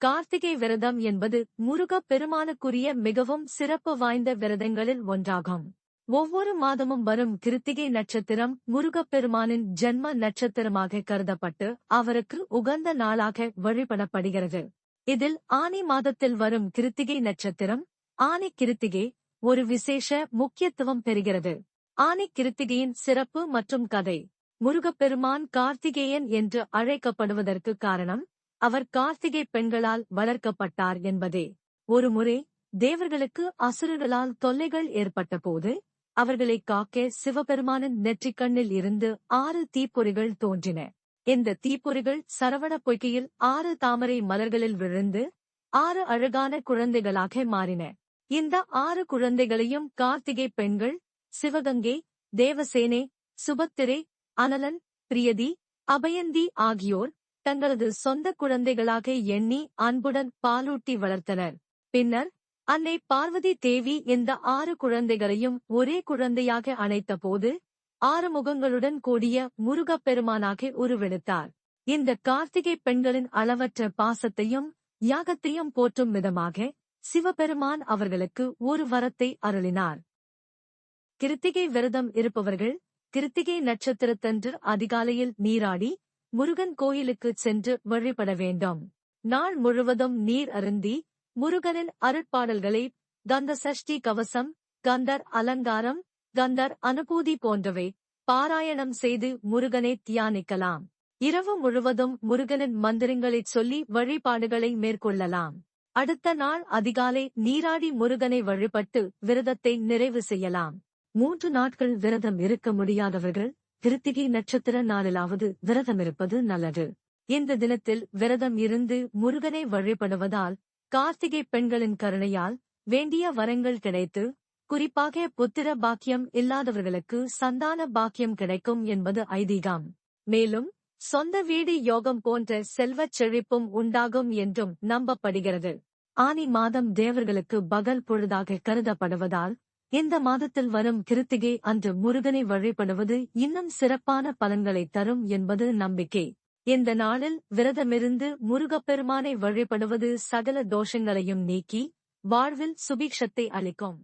கார்த்திகை விரதம் என்பது முருகப் பெருமானுக்குரிய மிகவும் சிறப்பு வாய்ந்த விரதங்களில் ஒன்றாகும். ஒவ்வொரு மாதமும் வரும் கிருத்திகை நட்சத்திரம் முருகப்பெருமானின் ஜென்ம நட்சத்திரமாக கருதப்பட்டு அவருக்கு உகந்த நாளாக வழிபடப்படுகிறது. இதில் ஆனி மாதத்தில் வரும் கிருத்திகை நட்சத்திரம் ஆனி கிருத்திகை ஒரு விசேஷ முக்கியத்துவம் பெறுகிறது. ஆனி கிருத்திகையின் சிறப்பு மற்றும் கதை. முருகப்பெருமான் கார்த்திகேயன் என்று அழைக்கப்படுவதற்கு காரணம் அவர் கார்த்திகை பெண்களால் வளர்க்கப்பட்டார் என்பதே. ஒருமுறை தேவர்களுக்கு அசுரர்களால் தொல்லைகள் ஏற்பட்டபோது அவர்களை காக்க சிவபெருமானின் நெற்றிக்கண்ணில் இருந்து 6 தீப்பொறிகள் தோன்றின. இந்த தீப்பொறிகள் சரவண பொய்கையில் 6 தாமரை மலர்களில் விழுந்து 6 அழகான குழந்தைகளாக மாறின. இந்த 6 குழந்தைகளையும் கார்த்திகை பெண்கள் சிவகங்கை, தேவசேனை, சுபத்திரை, அனலன், பிரியதி, அபயந்தி ஆகியோர் தங்களது சொந்த குழந்தைகளாக எண்ணி அன்புடன் பாலூட்டி வளர்த்தனர். பின்னர் அன்னை பார்வதி தேவி இந்த 6 குழந்தைகளையும் ஒரே குழந்தையாக அணைத்தபோது 6 முகங்களுடன் கூடிய முருகப்பெருமானாக உருவெடுத்தார். இந்த கார்த்திகை பெண்களின் அளவற்ற பாசத்தையும் யாகத்தையும் போற்றும் விதமாக சிவபெருமான் அவர்களுக்கு ஒரு வரத்தை அருளினார். கிருத்திகை விரதம் இருப்பவர்கள் கிருத்திகை நட்சத்திரத்தன்று அதிகாலையில் நீராடி முருகன் கோயிலுக்குச் சென்று வழிபட வேண்டும். நாள் முழுவதும் நீர் அருந்தி முருகனின் அருட்பாடல்களை கந்த சஷ்டி கவசம், கந்தர் அலங்காரம், கந்தர் அனுபூதி போன்றவை பாராயணம் செய்து முருகனை தியானிக்கலாம். இரவு முழுவதும் முருகனின் மந்திரங்களைச் சொல்லி வழிபாடுகளை மேற்கொள்ளலாம். அடுத்த நாள் அதிகாலை நீராடி முருகனை வழிபட்டு விரதத்தை நிறைவு செய்யலாம். 3 நாட்கள் விரதம் இருக்க முடியாதவர்கள் கிருத்திகை நட்சத்திர நாளிலாவது விரதமிருப்பது நல்லது. இந்த தினத்தில் விரதம் இருந்து முருகனை வழிபடுவதால் கார்த்திகை பெண்களின் கருணையால் வேண்டிய வரங்கள் கிடைத்து, குறிப்பாக புத்திர பாக்கியம் இல்லாதவர்களுக்கு சந்தான பாக்கியம் கிடைக்கும் என்பது ஐதீகம். மேலும் சொந்த வீடு யோகம் போன்ற செல்வச் செழிப்பும் உண்டாகும் என்றும் நம்பப்படுகிறது. ஆனி மாதம் தேவர்களுக்கு பகல் பொழுதாக கருதப்படுவதால் இந்த மாதத்தில் வரும் கிருத்திகை அன்று முருகனை வழிபடுவது இன்னும் சிறப்பான பலன்களை தரும் என்பது நம்பிக்கை. இந்த நாளில் விரதமிருந்து முருகப்பெருமானை வழிபடுவது சகல தோஷங்களையும் நீக்கி வாழ்வில் சுபீக்ஷத்தை அளிக்கும்.